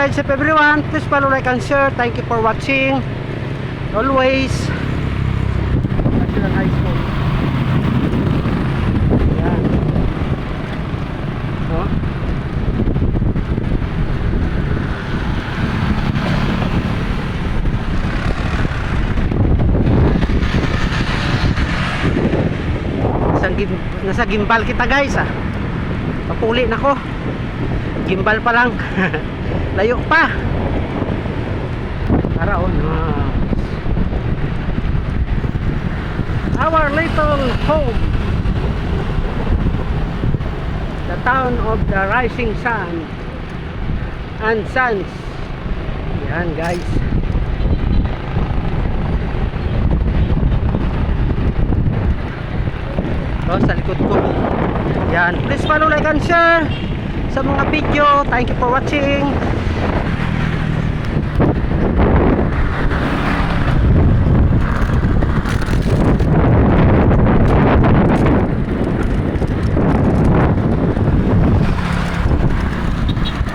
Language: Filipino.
guys, if everyone, please follow, like, and share. Thank you for watching. Always. National High School. Yan. No? Nasa gimbal kita guys ah. Papuli na ko. Gimbal pa lang. Layo pa. Para on. Our little home. The town of the rising sun and suns. Yan guys. Sa likod ko. Yan. Please follow, like, and share sa mga video. Thank you for watching.